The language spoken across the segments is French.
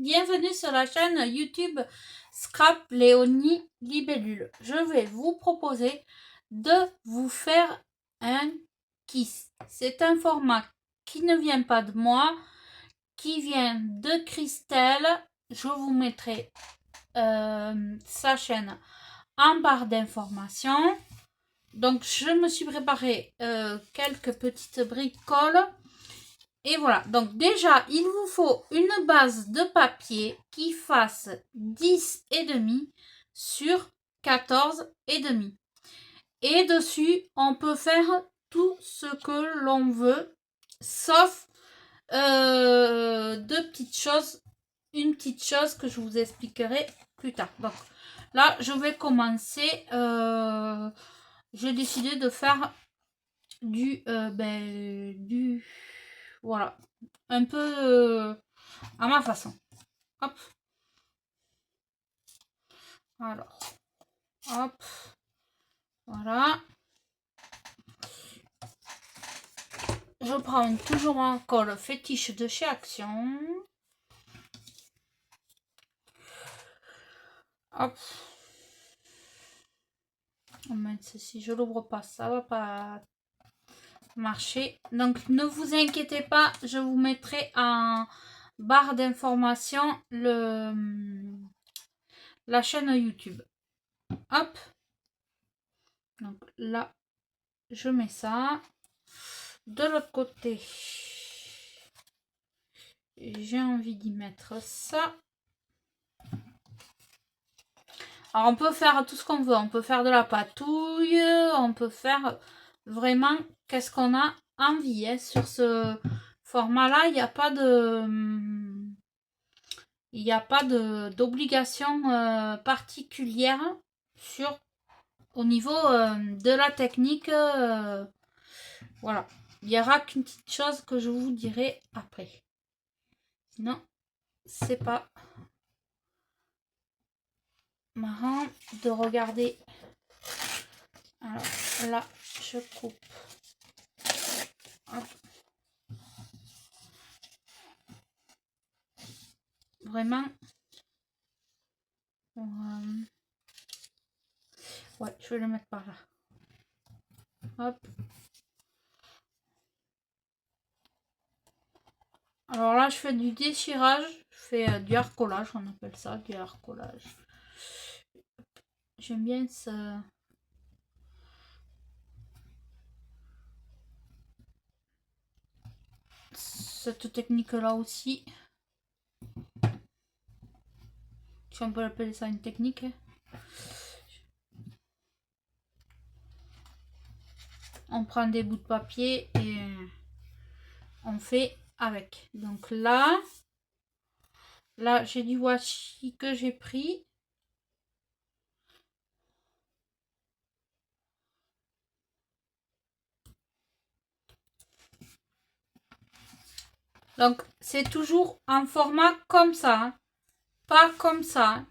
bienvenue sur la chaîne YouTube Scrap Léonie Libellule. Je vais vous proposer de vous faire un kiss. C'est un format qui ne vient pas de moi, qui vient de Christelle. Je vous mettrai sa chaîne en barre d'informations. Donc je me suis préparé quelques petites bricoles. Et voilà, donc déjà, il vous faut une base de papier qui fasse 10,5 sur 14,5. Et dessus, on peut faire tout ce que l'on veut, sauf deux petites choses. Une petite chose que je vous expliquerai plus tard. Donc là, je vais commencer. J'ai décidé de faire du voilà, un peu à ma façon. Hop. Alors, hop. Voilà. Je prends toujours un colle fétiche de chez Action. Hop. Oh mince, si je l'ouvre pas, ça va pas marcher. Donc, ne vous inquiétez pas, je vous mettrai en barre d'information la chaîne YouTube. Hop. Donc là, je mets ça. De l'autre côté, j'ai envie d'y mettre ça. Alors, on peut faire tout ce qu'on veut. On peut faire de la patouille. On peut faire vraiment qu'est-ce qu'on a envie. Hein. Sur ce format-là, il n'y a pas de... Il n'y a pas d'obligation particulière au niveau de la technique. Voilà. Il n'y aura qu'une petite chose que je vous dirai après. Sinon, c'est pas marrant de regarder. Alors là, je coupe. Hop. Vraiment. Ouais, je vais le mettre par là. Hop. Alors là, je fais du déchirage. Je fais du harcolage, on appelle ça, du harcolage. J'aime bien cette technique-là aussi. Si on peut appeler ça une technique. On prend des bouts de papier et on fait avec. Donc là j'ai du washi que j'ai pris. Donc c'est toujours en format comme ça, hein. Pas comme ça. Hein.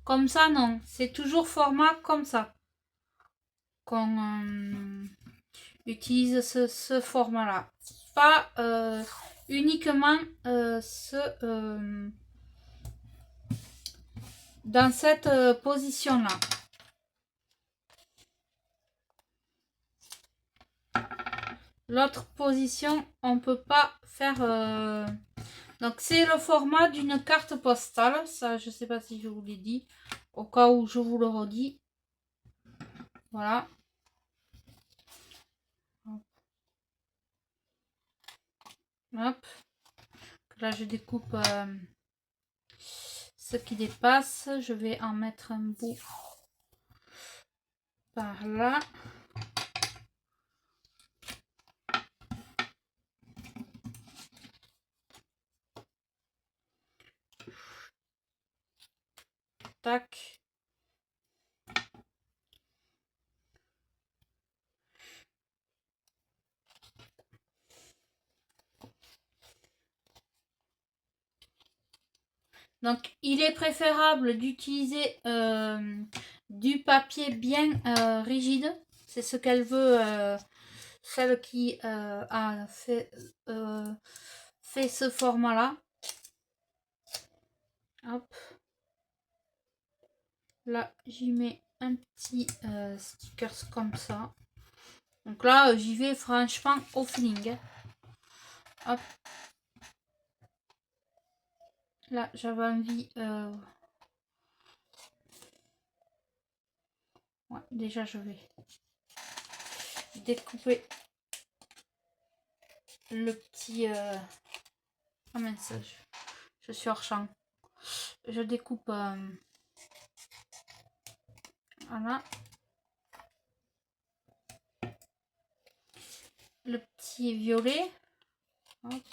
Comme ça non, c'est toujours format comme ça qu'on utilise ce format-là. Pas uniquement dans cette position-là. L'autre position, on peut pas faire... Donc, c'est le format d'une carte postale. Ça, je sais pas si je vous l'ai dit. Au cas où je vous le redis. Voilà. Hop. Là, je découpe ce qui dépasse. Je vais en mettre un bout par là. Tac. Donc, il est préférable d'utiliser du papier bien rigide. C'est ce qu'elle veut, celle qui a fait ce format-là. Hop. Là, j'y mets un petit stickers comme ça. Donc là, j'y vais franchement au feeling. Hop. Là, j'avais envie... Ouais, déjà, je vais découper le petit... Ah mince, je suis hors champ. Je découpe... Voilà. Le petit violet. Hop.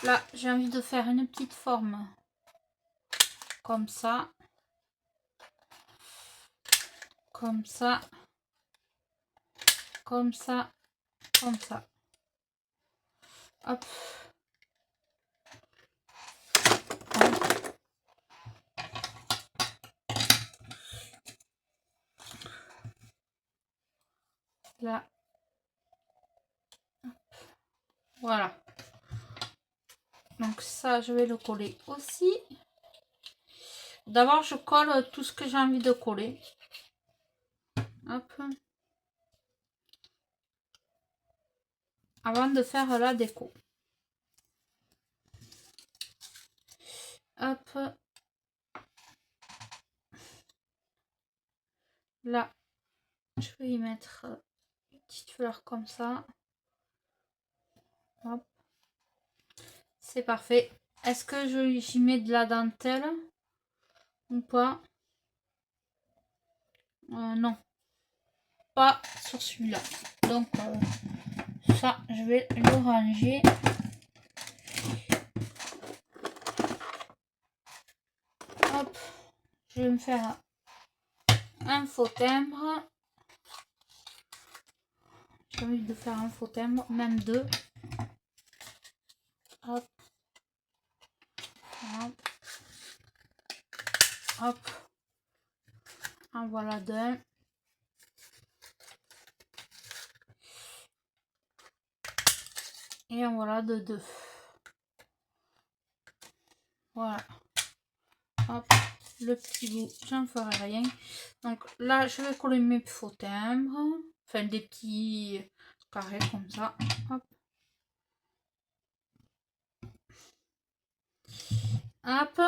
Là, j'ai envie de faire une petite forme comme ça. Comme ça. Comme ça. Comme ça. Hop. Là. Voilà. Donc ça, je vais le coller aussi. D'abord, je colle tout ce que j'ai envie de coller. Hop. Avant de faire la déco. Hop. Là, je vais y mettre une petite fleur comme ça. Hop. C'est parfait. Est-ce que j'y mets de la dentelle ou pas? Non. Pas sur celui-là. Donc, ça, je vais le ranger. Hop. Je vais me faire un faux timbre. J'ai envie de faire un faux timbre, même deux. Hop. Hop. Hop. En voilà deux. Et en voilà de deux. Voilà. Hop. Le petit bout, j'en ferai rien. Donc là, je vais coller mes faux timbres. Enfin, des petits carrés comme ça. Hop. Hop.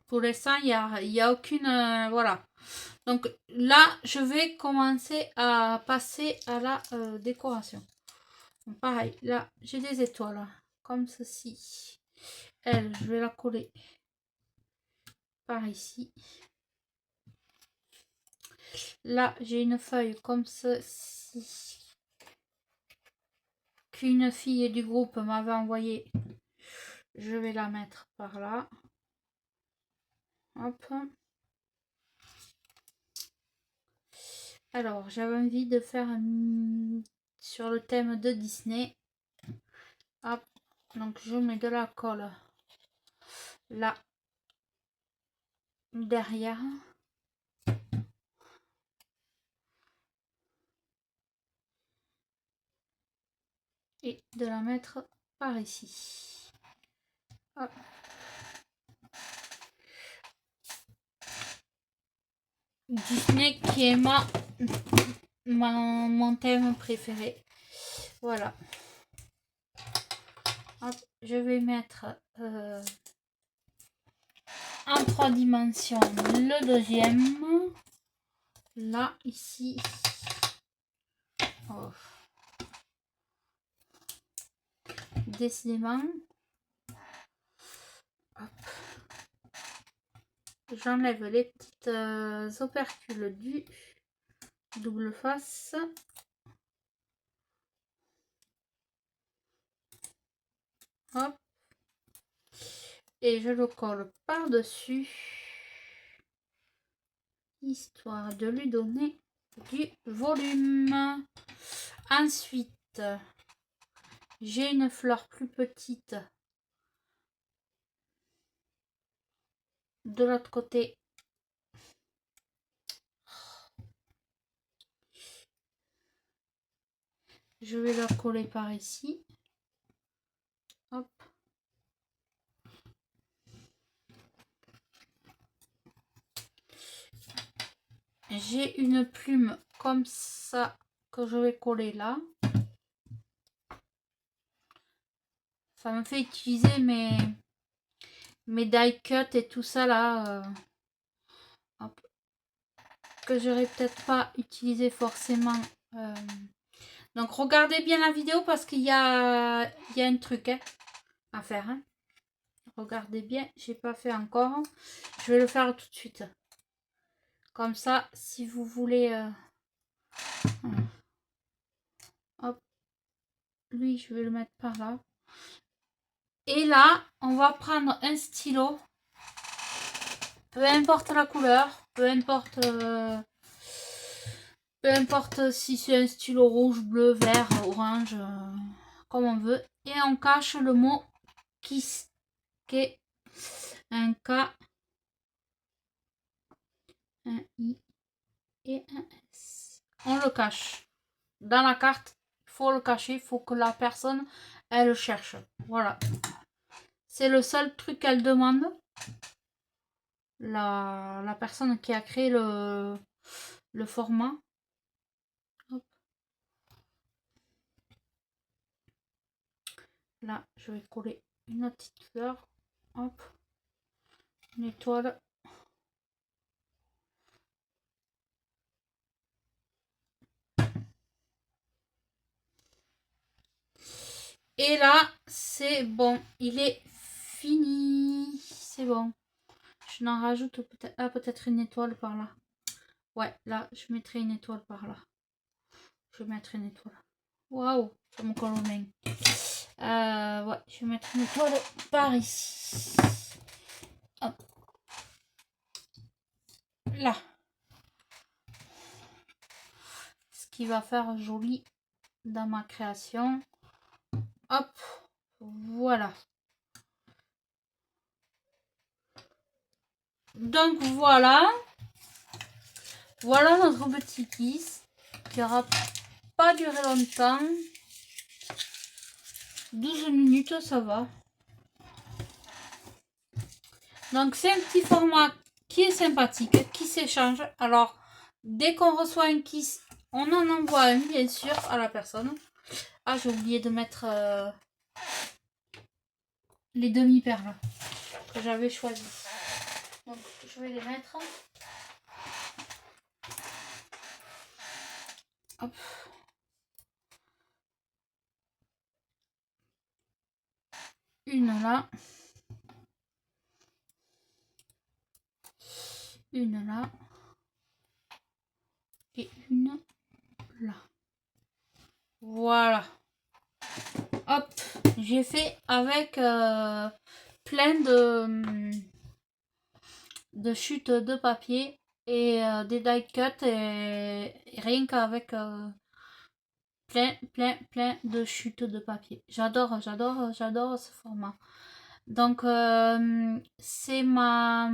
Pour l'instant, il y a aucune... voilà. Donc là, je vais commencer à passer à la décoration. Donc, pareil, là, j'ai des étoiles. Comme ceci. Elle, je vais la coller par ici. Là, j'ai une feuille comme ceci qu'une fille du groupe m'avait envoyé. Je vais la mettre par là. Hop. Alors, j'avais envie de faire sur le thème de Disney. Hop. Donc, je mets de la colle là derrière. Et de la mettre par ici. Hop. Disney qui est mon thème préféré. Voilà. Hop, je vais mettre en 3 dimensions le deuxième. Là, ici. Oh. Décidément. J'enlève les petites opercules du double face. Hop. Et je le colle par-dessus. Histoire de lui donner du volume. Ensuite, j'ai une fleur plus petite de l'autre côté. Je vais la coller par ici. Hop. J'ai une plume comme ça que je vais coller là. Ça me fait utiliser mes die cut et tout ça là. Hop. Que j'aurais peut-être pas utilisé forcément. Donc regardez bien la vidéo parce qu'il y a un truc à faire. Hein. Regardez bien, j'ai pas fait encore. Je vais le faire tout de suite. Comme ça, si vous voulez... hop. Lui, je vais le mettre par là. Et là, on va prendre un stylo. Peu importe la couleur. Peu importe si c'est un stylo rouge, bleu, vert, orange. Comme on veut. Et on cache le mot kiss. K. Un K. Un I. Et un S. On le cache. Dans la carte, il faut le cacher. Il faut que la personne, elle cherche. Voilà. C'est le seul truc qu'elle demande. La personne qui a créé le format. Hop. Là, je vais coller une petite fleur. Hop. Une étoile. Et là, c'est bon. Il est fini. C'est bon. Je n'en rajoute peut-être peut-être une étoile par là. Ouais, là, je mettrai une étoile par là. Je vais mettre une étoile. Waouh, ça me colle aux mains. Ouais, je vais mettre une étoile par ici. Hop. Là. Ce qui va faire joli dans ma création. Hop, voilà. Donc voilà. Voilà notre petit kiss qui aura pas duré longtemps. 12 minutes, ça va. Donc c'est un petit format qui est sympathique, qui s'échange. Alors, dès qu'on reçoit un kiss, on en envoie un, bien sûr, à la personne. Ah, j'ai oublié de mettre les demi-perles que j'avais choisi. Donc, je vais les mettre. Hop. Une là. Une là. Et une là. Voilà. Hop. J'ai fait avec plein de chutes de papier et des die cut et rien qu'avec plein de chutes de papier. J'adore ce format. Donc c'est ma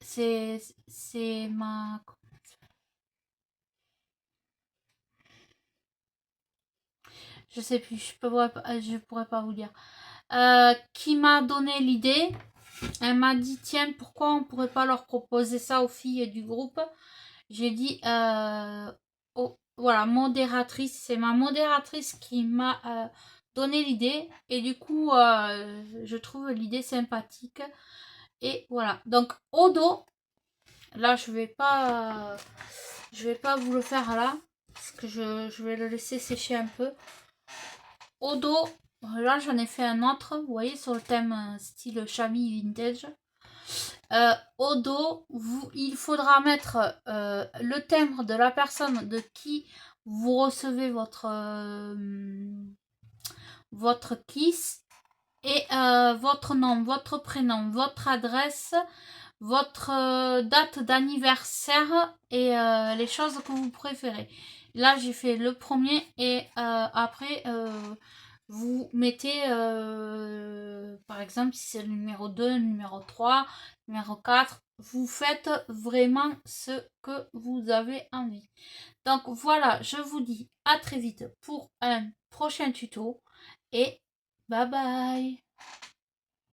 c'est ma je sais plus, je pourrais pas vous dire. Qui m'a donné l'idée. Elle m'a dit tiens, pourquoi on pourrait pas leur proposer ça aux filles du groupe. J'ai dit voilà, modératrice, c'est ma modératrice qui m'a donné l'idée et du coup je trouve l'idée sympathique et voilà. Donc au dos, là je vais pas vous le faire là parce que je vais le laisser sécher un peu. Au dos, là j'en ai fait un autre, vous voyez, sur le thème style chamois vintage. Au dos, il faudra mettre le timbre de la personne de qui vous recevez votre kiss et votre nom, votre prénom, votre adresse, votre date d'anniversaire et les choses que vous préférez. Là, j'ai fait le premier et après, vous mettez par exemple, si c'est le numéro 2, le numéro 3, le numéro 4, vous faites vraiment ce que vous avez envie. Donc voilà, je vous dis à très vite pour un prochain tuto et bye bye.